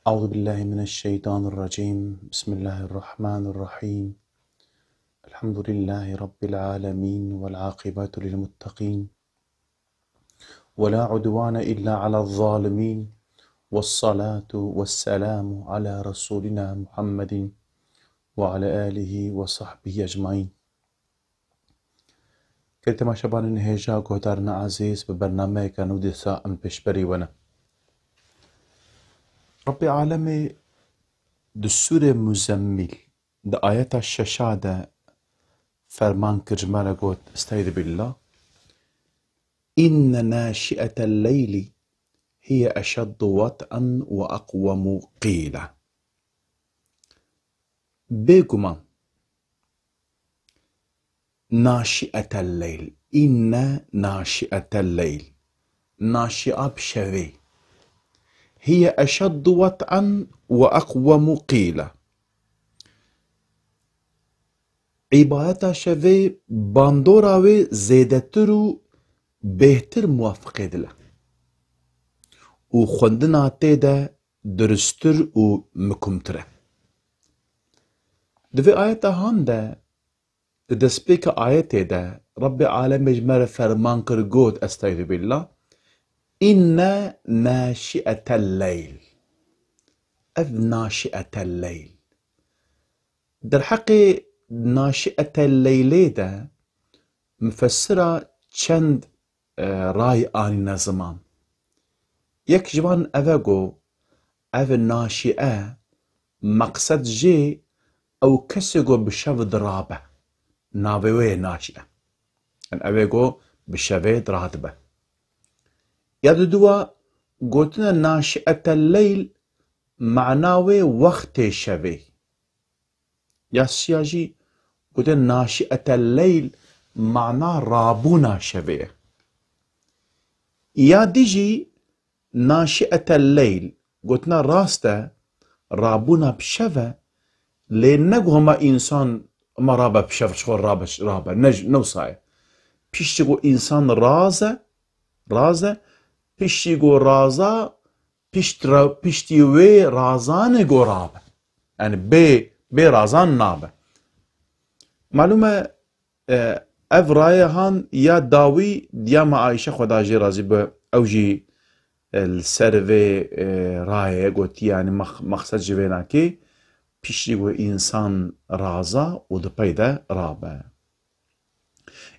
أعوذ بالله من الشيطان الرجيم. بسم الله الرحمن الرحيم. الحمد لله رب العالمين والعاقبة للمتقين ولا عدوان إلا على الظالمين، والصلاة والسلام على رسولنا محمد وعلى آله وصحبه أجمعين. كنت ما شبان النهيجا قهدارنا عزيز ببرنامج كانوا دسا أم بشبري ونا رب عالمي دسورة مزمل دا آيات الششادة فرمان كرجمالا قوت استعيذ بالله: إن ناشئة الليل هي أشد وطئا وأقوم قيلا. بيقمان ناشئة الليل، إن ناشئة الليل ناشئة بشوي هي أشد وطئا وأقوم قيلا. عبارتا شوي باندوراوي زيدترو بهتر موافقه دله و خوندنا تيدا درستر و مكمتره. دوی آياتا هانده دسبيك آياته ده رب عالم مجمر فرمان كرغود استعيذ بالله: إن ناشئة الليل. أف ناشئة الليل در حق ناشئة الليل ده مفسرة چند راي آني نظمان. يك جوان أفاقو أف ناشئة مقصد جي أو كسيقو بشف درابة ناويوه ناشئة ان أفاقو بشفه دراتبه. يادو دوا قوتنا ناشئة الليل معناوه وقت شفه. يا سياجي قوتنا ناشئة الليل معناه رابونا شفه. يا ديجي ناشئة الليل قلتنا راسته رابونا بشفه لنقو هما إنسان ما رابا بشفه شخور رابا نوصايا بيشتقو إنسان رازة بيشتقو رازا بيشتيوي رازان قو رابا يعني بي رازان نابا. معلومة اف رايه هان يا داوي دياما عايشة خدا جي رازي بأوجي السرفي رايه قلت يعني مقصد جويناكي بيشيقو إنسان رازا ودبايدا رابا.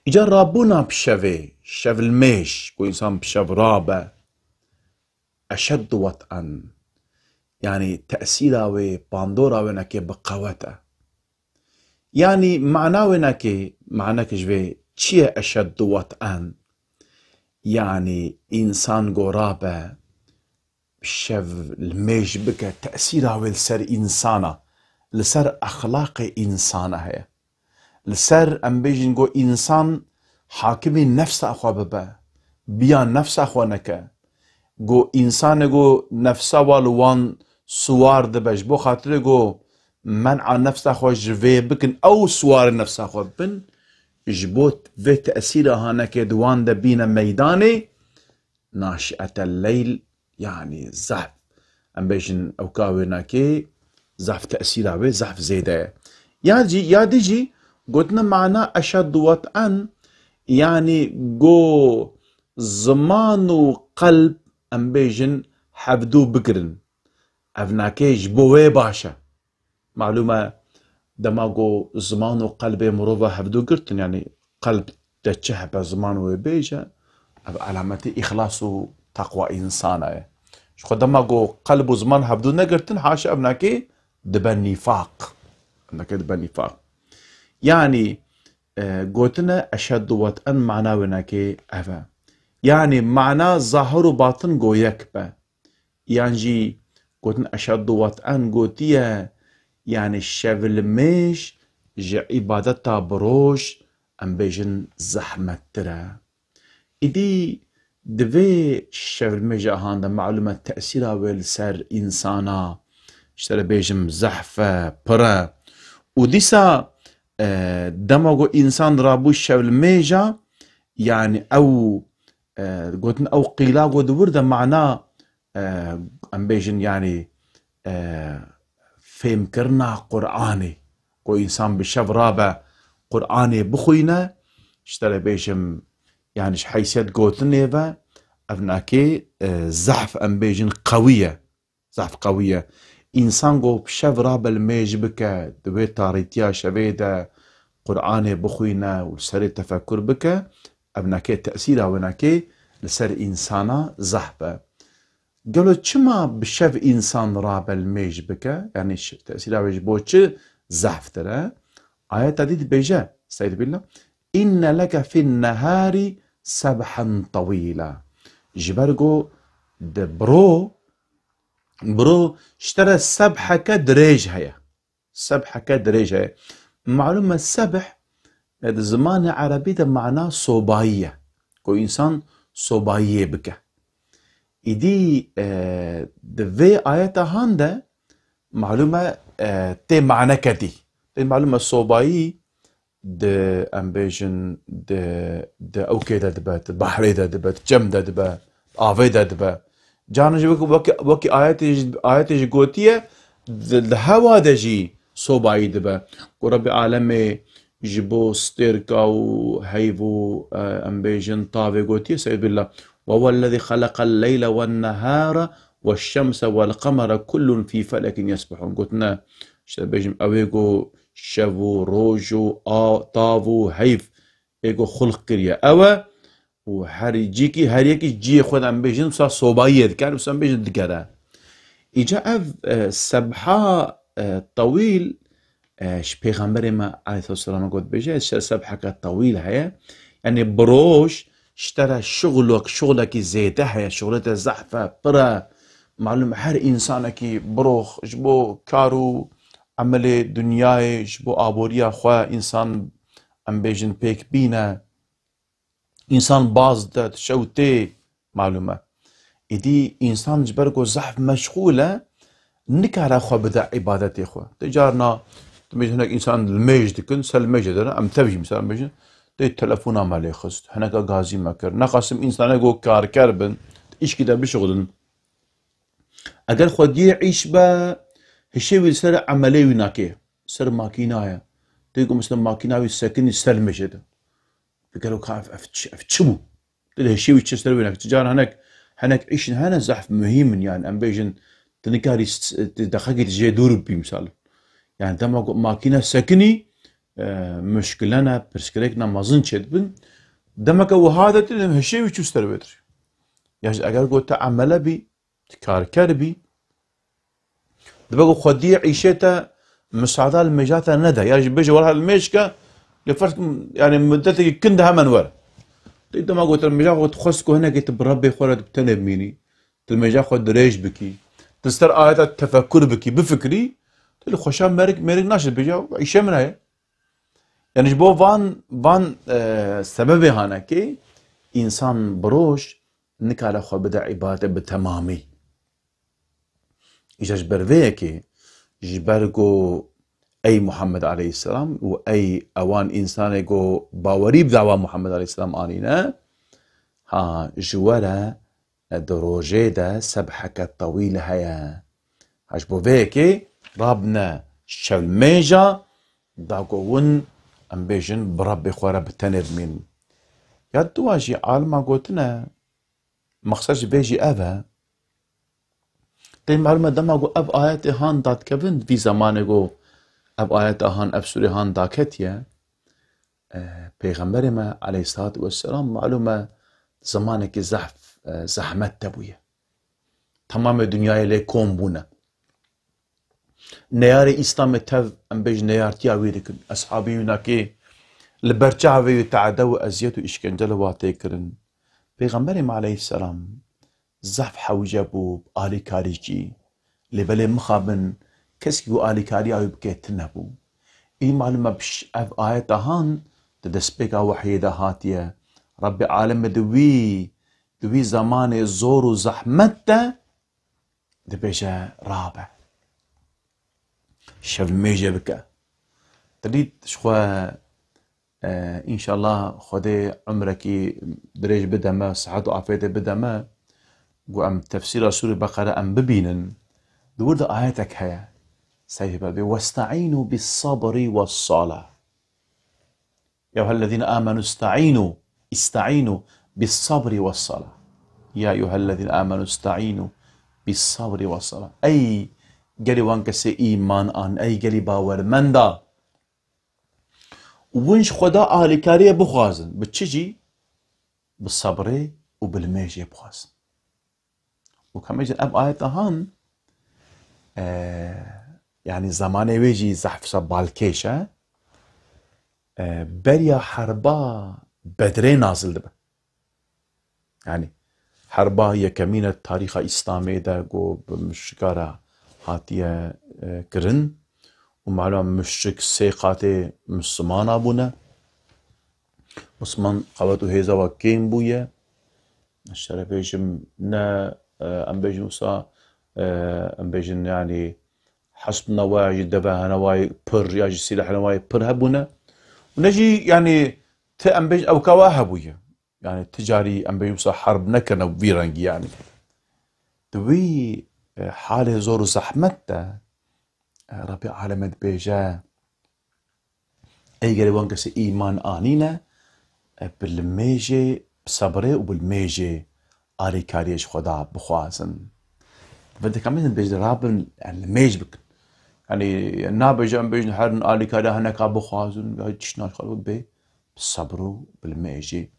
إجا رابونا بشوي شف الميش كو إنسان بشف رابا أشد وطئا يعني تأثيراوي باندوراوي ناكي بقوته. يعني معناك جوي چيه أشد وطئا يعني إنسان قرابة بشف الميش بك تأثيراوي لسر إنسانا لسر أخلاق إنسانا هي لسر أم بيجن قو إنسان حاكمي نفس أخوة ببا بيان نفس أخوة نكا قو إنسان قو نفسا والوان سوار دبش بو خاطر قو منع نفس أخوة جوي بكن أو سوار نفس أخوة بن جبوت في تأثيرها هناك دوان دبينا ميداني ناشئة الليل يعني زحف أم بيجن أو كاويناكي زحف تأثيرها زحف زيادة. يا ديجي قلتنا معنا أشد وطئا يعني قو زمان وقلب أم بيجن حفدو بقرن أفناكي جبوه باشا. معلومة دماغو زمان وقلب مروفا حفدو قرتن يعني قلب تتشهب زمان وبيجا علامتي إخلاص وتقوى إنسانة. شو دماغو قلب وزمان حفدو نقرتن حاشا أبناكي دبن نفاق يعني قوتنا أشد وطئا معنا وناكي أفا يعني معنى ظاهر وباطن قو يكبه يعني جي قوتنا أشد وطئا قوتيا يعني الشغل ميش جي عبادتها بروش أم بيجن زحمة ترى إدي دفي الشغل ميجا هاندا معلومة تأثيرها والسر إنسانا اشترى بيجم زحفة برا وديسا دماغو إنسان رابو الشغل ميجا يعني أو قلتنا أو قيلا قد ورد معناه أم بيجن يعني فهم كرنا قرآني كو إنسان بشف رابع قرآني بخوينا اشترى بيجم يعني حيثيات قوتنيفا أبناكي زحف أم بيجن قوية زحف قوية إنسان قو بشف رابع الميج بك دوي تاريتيا شبيدا قرآني بخوينا والسري تفكر بك أبناكي تأثيرها وناكي لسر إنسانا زحفة قالوا كما بشف إنسان رابع الميج بك يعني تأثيرها بيجبو چه زحف ترى آية تديد بيجا سيد بالله إن لك في النهار سبحا طويلا جبرقو برو اشترى السبحة كدريج هيا سبحة كدريج هيا معلومة السبح هذا زمان عربي ده معناه صوباية كو إنسان صوباية بك إدي دفي آياتا هاندا معلومة تي معنى كدي تي معلومة صوبايي ده أمبيجن ده أوكي ده دبات بحري ده دبات جم ده دبات آفي ده دبات جانا جي وكي آياتي جوتية الهوا ده جي صوبايي دبات وربي عالمي جبو ستيركا وهيفو أمبيجن طافي جوتية سيد بالله وهو الذي خلق الليل والنهار والشمس والقمر كل في فلك يسبحون قلتنا بيجم أويجو شافو روجو طافو هيف ايجو خلق كريا أوا وهريجيكي هريكي جي خود أم بيجن صار صوباية كان بس أم بيجن دكرا إجا سبحة طويل پیغمبر ما عليه الصلاة والسلام قلت بيجي سبحة طويل هيا يعني بروش اشترى شغلك زيته هيا شغلته زحفة برا معلوم هر إنسانك بروخ جبو كارو عمل دنیای جبو آبوریا خواه انسان ام بیجن پیک بینه انسان باز داد شوته معلومه ایدی انسان جبرگو زحف مشغوله نکاره خواه بدا عبادتی خواه تجارنا تميز هناك انسان الميج دكن سل الميج دنا ام تبجي مثلا ميج دي تلفون عملي خست هناك غازي مكر نقسم انسان جو كار كربن ايش كده بشغلن اگر خود يعيش با هشيوي سر عملي وناكي سر ماكينايا تيجو مثلا ماكيناوي ساكن سر مجد بقالوا كاف افتشمو تلي هشيوي تشسر وناك تجار هناك عيش هنا زحف مهم يعني ام بيجن تنكاري دقيقة تجي دور بمثال يعني دما ماكينة ساكني مشكلنا برسكريكنا مازن شدبن دما وهذا تلم هشيوي تشسر بدري يعني اگر قلت عمله بي كار بي دبقوا خدي عيشته مساعدة الميجاتا ندى يعني بيجي وراها الميشكا لفرق يعني مدتك كندها من ورا تيدا ما قلت الميجا قلت خصكو هنا قلت بربي خورد بتنب ميني الميجا خد ريش بكي تستر آيات التفكر بكي بفكري تقول خوشان مارك ناشد بيجا عيشة من هاي يعني جبو فان سببي هانا كي إنسان بروش نكالا خو بدا عبادة بتمامي إجاج برفيكي جبرقو أي محمد عليه السلام وأي أوان إنسان جو باوري بدعوة محمد عليه السلام آنينا ها جوارا دروجي دا سبحكة طويلة هيا هاش بوفيكي رابنا شلميجا داقوون أم بيجن بربي خوارا بتنر من يادو واجي عالما قوتنا مخصوص بيجي أفا طيب معلومة دما قو أب آياتي هان دات كفن في زمانه قو أب آيات هان أب سوري هان داكتيا پیغمبر ما عليه الصلاة والسلام معلومة زمانك زحمت تبوية تمام دنياي لي كوم بونا نياري إسلام تف أم بيج نيارتيا ويركن أصحابي يناكي لبرجعوي يتعدوا أزيت وإشكنجل واتيكرن پیغمبر ما عليه السلام زحف حوجبو آلي كاريجي لبلي مخابن كسي قو آلي كاري أو بكيت نبو إي معلومة بش أف آيات هان تدسبيكا وحيدة هاتية ربي عالم دوي زمان زور وزحمته دبيجا رابع شف الميجا بكا تريد شخوا إن شاء الله خدي عمركي دريج بدا ما صحة وعافية بدا ما قو أم تفسير سورة بقرة أم ببينن دورد آياتك هيا سيدي بابي واستعينوا بالصبر والصلاة. يا أيها الذين آمنوا استعينوا بالصبر والصلاة. يا أيها الذين آمنوا استعينوا بالصبر والصلاة. أي قالي وانكسي إيمان آن أي قالي باور من دا ونش خدا أهلي كاريه بخوازن بتشجي بالصبر وبالميجي بخوازن. وكما يجي أب آيات هان يعني زمانه ويجي زحف سبالكيشة بريا حربا بدري نازل دبا. يعني حربا هي كمينة تاريخ إسلامي دا قو بمشكارة هاتية كرن ومعلوم مشك سيقاتي مسلمان أبونا مسلمان قواتو هيزا وكين بويا الشرفيشم نا أمبيجن وصا أمبيجن يعني حسب نواعي دبا نواعي بر ياجي سلاح نواعي بر هبونا ونجي يعني تأمبيج أو كواهبويا يعني تجاري أمبيجن وصا حرب نكنا وفيرانجي يعني دوي حاله زور زحمته ربي عالم بيجا أي قال وانكس إيمان آنينا بالميجي بصبره وبالميجي آري كاريش خدا بخوازن بدك عمين بيجي رابن يعني الميج بك يعني نابج أم بيجي حرن آري كاري هناك بخوازن هاي تشناش خلو بي بالصبره بالميجي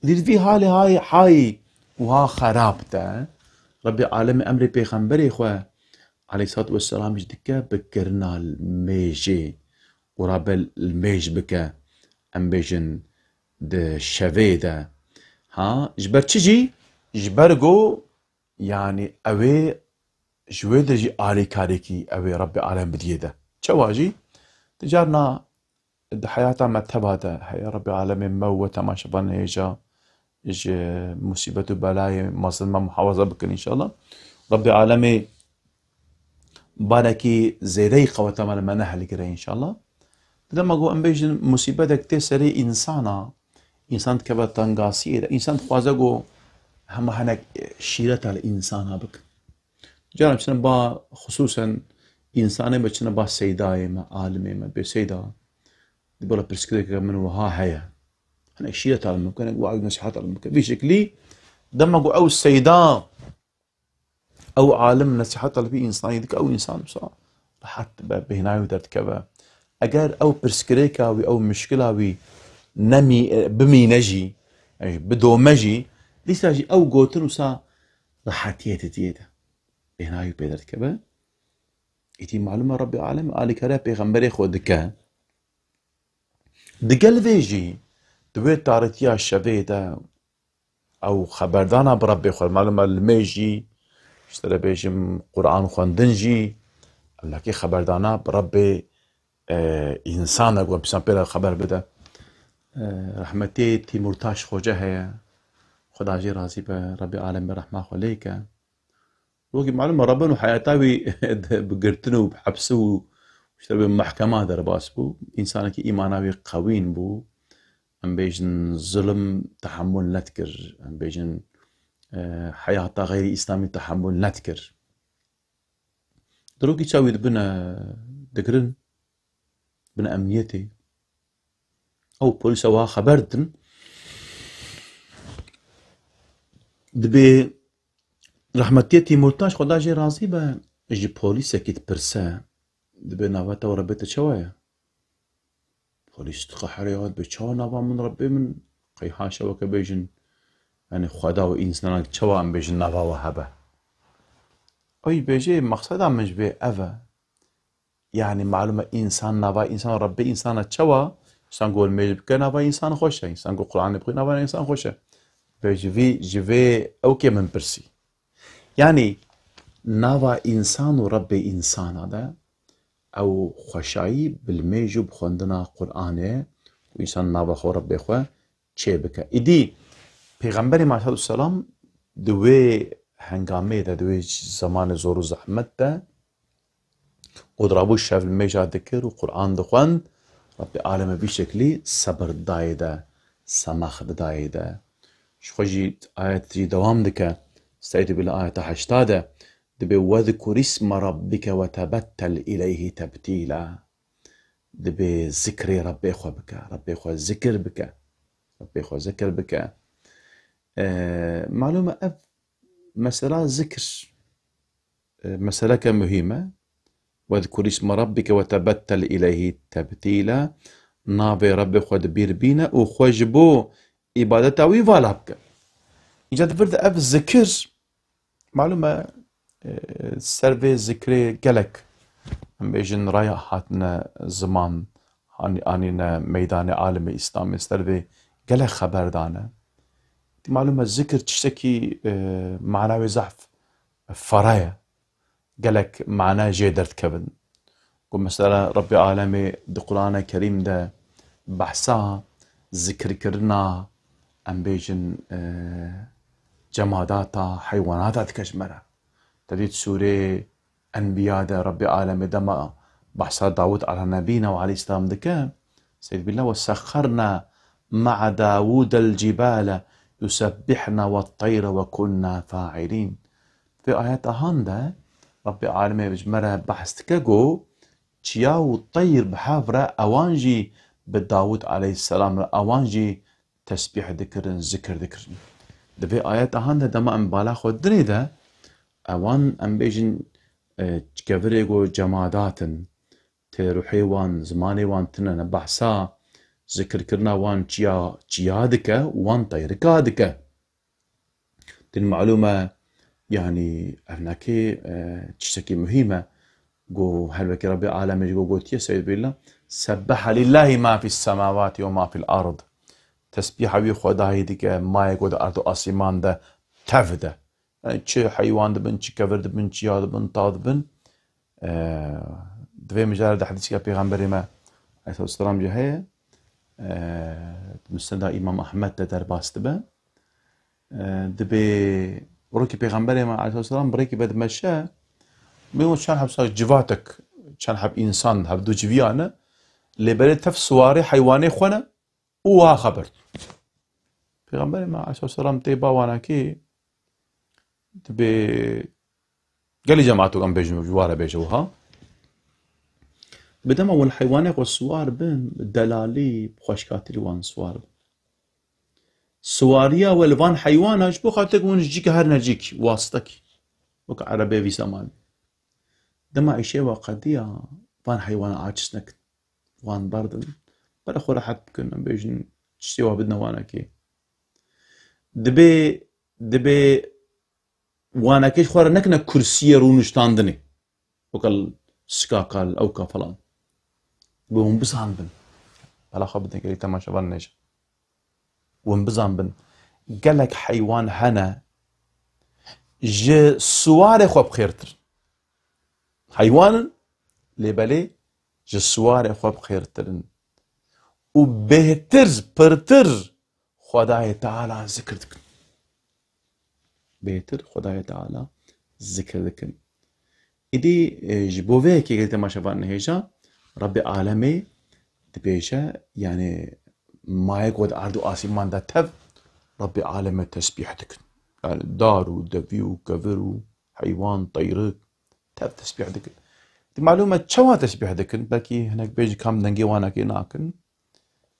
اللي في حالي هاي حاي وها خرابته ربي عالم أمري بيغمبري خواه عليه الصلاة والسلام جدك بكرنا الميجي ورابل الميج بك أم بيجن د شفيدا ها جبر تشجي جبرقو يعني أوي جويد جي آلي كاريكي أوي ربي عالم بديده شواجي تجارنا د حياتا متبادا هيا ربي عالم موتا ما شبان يجا مصيبة بلاي مظلمة محافظة بكن إن شاء الله ربي عالمي بانكي زيدي قوتا مال منهل كري إن شاء الله لما قو أم بيجن مصيبتك تسري إنسانا إنسان كبا تنقاسي إنسان خوازا قو هم هناك شيرة الإنسان بك جانب سنة با خصوصا إنساني بچنا با سيداي ما عالمي ما بسيدا دي بولا برسكريك من وها هيا هناك شيرة الممكن أقو عقد نصيحات الممكن في شكلي دما قو أو السيدا أو عالم نصيحات في إنساني ديك أو إنسان بصا رحت بهناي ودرت كبا اگر او برسكريكاوي او مشكلاوي نمي بمي نجي يعني بدومجي ليساجي او قوتن وسا راحتيت تيدا هناي بيدرت كبا ايتي معلومة ربي عالم آلي كرا بيغمبري خو دكا دقل فيجي دويت تارتيا الشفيدة او خبردانا بربي خو المعلومة الميجي اشترى بيجم قرآن خواندنجي لكن خبردانا بربي إنسان أقول بسم الله خبر بده رحمتي تيمورتاش خوجه هي خدا جي رازي بربي عالم برحمة خليك وقي معلومة ربنا حياتاوي بقرتنو بحبسو وشتري بمحكمة درباس بو إنسانك إيماناوي قوين بو أم بيجن ظلم تحمل نتكر أم بيجن حياة غير إسلامي تحمل نتكر دروكي تساوي دبنا دقرن بن أمنيتي أو بوليس أوها خبردن دبي رحمتيتي مرتاش خدا جي رازي با جي بوليس كيت برسا دبي نافاتا وربيت شوايا بوليس تخحريات بشوا نافا من ربي من قيحاشا وكبيجن يعني خدا وإنسانا شوا أم بيجن نافا وهبا أي بيجي مقصدا مش بي أفا يعني معلومة إنسان نافا إنسان ربي إنسان تشوا إنسان قول ميج بك نافا إنسان خوشة إنسان قول قرآن بك نافا إنسان خوشة بيجي جيفي أوكي من برسي يعني نافا إنسان وربي إنسان هذا أو خوشاي بالميجو بخوندنا قرآن وإنسان نافا خو ربي خو چه بك إدي پیغمبر ما صلی السلام دوی هنگامه ده دوی زمان زور و زحمت ده قدرابو شاف الميجا ذكر وقرآن دخوان ربي عالم بشكلي صبر دايدا سماخ دايدا شخوجي آيات جي دوام دكا استعيد بالآية 8 دبي واذكر اسم ربك وتبتل إليه تبتيلا. دبي ذكري ربي خو بك، ربي خو ذكر بك، ربي خو ذكر بك. معلومة أب مسألة ذكر مسألة مهمة. واذكر اسم ربك وتبتل إليه تبتيلا. نابي ربي خو دبير بينا وخوجبو إبادته ويفالا بك. إجاد برد أب ذكر معلومة سرفي ذكري قلق هم بيجن رايا هاتنا زمان آنينا ميدان عالم إسلامي سرفي قلق خبر دانا. دي معلومة الذكر تشتكي معناوي زحف فرايا قلق معناه جيدرت كبن. قل مثلا ربي عالمي دي قرآن كريم ده بحثا ذكر كرنا ام بيجن جماداتا حيواناتا تكشمرة. تريد سورة أنبياء ده ربي عالمي دما بحثا داود على نبينا وعليه السلام دكا سيد بالله وسخرنا مع داود الجبال يسبحنا والطير وكنا فاعلين. في آيات هاندا ربي عالمي بجمرة بحث تكاقو تشياو الطير بحافرة أوانجي بداود عليه السلام أوانجي تسبيح ذكرن ذكر ذكرن. دبي آيات هاندا دما ام بالا خود دريدا اوان ام بيجن تكفريقو جماداتن تروحي وان زماني وان تنن بحثا ذكر كرنا وان تشيا دكا وان طيركا دكا. دي المعلومة يعني هناكي تشتكي مهمة. قو هلوكي ربي عالمي قو قلت يا سيد بالله سبح لله ما في السماوات وما في الأرض. تسبيح وي خداي ديك ما يقول أرض آسمان ده تفده يعني چه حيوان دبن چه كفر دبن چه ياد دبن طاد دبن. دوی مجرد حديث که پیغمبر ما عليه السلام جهه مستند امام احمد در باست به دبي وروكي پیغمبر ما عليه السلام بريكي بد مشى بيقول شان حب صار جواتك شان حب انسان حب دو جويانه اللي بلد تف سواري حيواني خونه وها خبر پیغمبر ما عليه السلام تيبا وانا كي دبي قال لي جماعته كان بيجوا جواره بيجوها بدم اول حيوانات والسوار بن دلالي بخشكاتي وان سوار سواريا والفان حيوانه ايش بخاطك ونجيك هر نجيك واسطك وك عربي في زمان دما اي شيء وقديا فان حيوان عاجزنك وان بردن بلا خو راحت كنا بيجن تشتيوا بدنا وانا كي دبي وانا كيش خوار نكنا كرسي رونشتاندني وكل سكاكال او كفلان بهم بزان بن بلا خو بدنا كي تماشا بنج ومبزان بن قالك حيوان هنا ج سوار خو بخيرتر حيوان اللي بالي ج سوار خو بخيرتر وبهتر برتر خدای تعالی ذکر دکن بهتر خدای تعالی ذکر دکن ایدی جبوه که قلت ما شفان هیجا رب عالمی دبیجا يعني ما يقعد أرض آسمان ده تف رب عالم تسبيح دكن يعني دارو دفيو كفرو حيوان طيرك تف تسبيح دكن دي معلومة شوا تسبيح دكن بلكي هناك بيجي كام دنجي وانا كي ناكن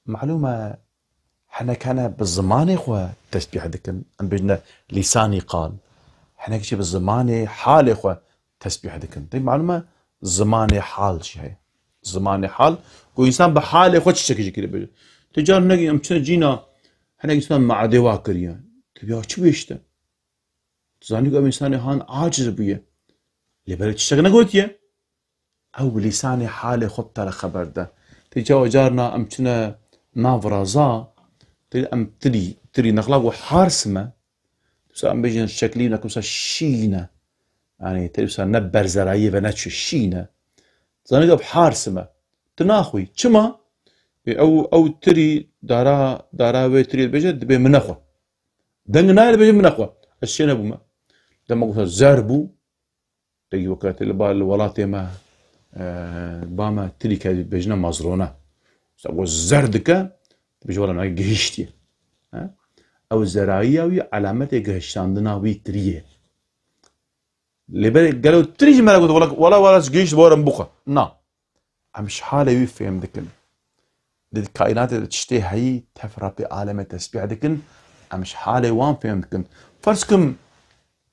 معلومة حنا كان بالزمان إخوة تسبيح دكن أم بيجنا لساني قال حنا كشي بالزمان حال إخوة تسبيح دكن دي معلومة زمان حال شيء زمان حال وإنسان بحال إخوة تشتكي كده بيجي تجار نجي أمشنا جينا حنا إنسان مع دوا كريان تبيه شو بيشته تزاني قام إنسان هان عاجز بيه اللي بلد تشتغل نقولتيه أو بلسان حال خط على خبر ده تجا جارنا أمشنا نافرازا تري أم تري نخلاق وحارسمة بس أم بيجي شكلينا كمسا شينا يعني تري بس نبر زراعية بناتش شينا تزاني قام حارسمة تناخوي شما او تري دارا وتري بجد بمنخوه دنگنا بجد منخوه الشينا بما لما قلت زاربو تجي وقت الولات ما باما تري كاد بجنا مزرونه سو زردكا بيجي ولا ناي جهشتي او زراعيه وي علامه جهشتاندنا وي تريه اللي قالوا تريج ما قلت ولا سقيش بورم بقى نا مش حالة يفهم ذكن الكائنات اللي تشتي هي تفرى بعالم التسبيح ذكن مش حالة وان فهم ذكن فرسكم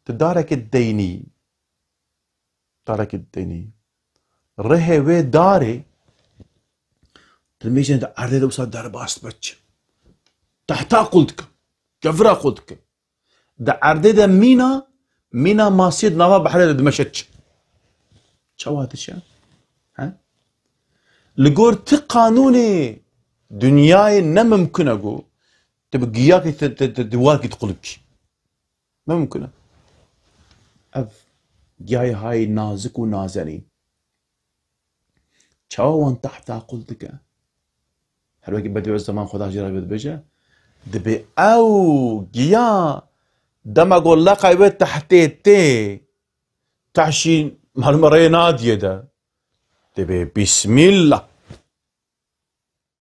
تدارك الديني رهي وي داري تلميجن عرض وصل دار باست بتش تحت قلتك كفرا قلتك دا عرض دا مينا ماسيد نوا بحر دمشق شواتش ها لقور تقانوني دنياي نممكن اقول تبقياك تدوالك تقلبك ما ممكن اف جاي هاي نازك ونازني شاوان تحت قلتك هل بدي الزمان خدا جرى بيجا دبي او جيا دم اقول لك ايوه تحتي تعشي معلومه ري ناديه ده دبي بسم الله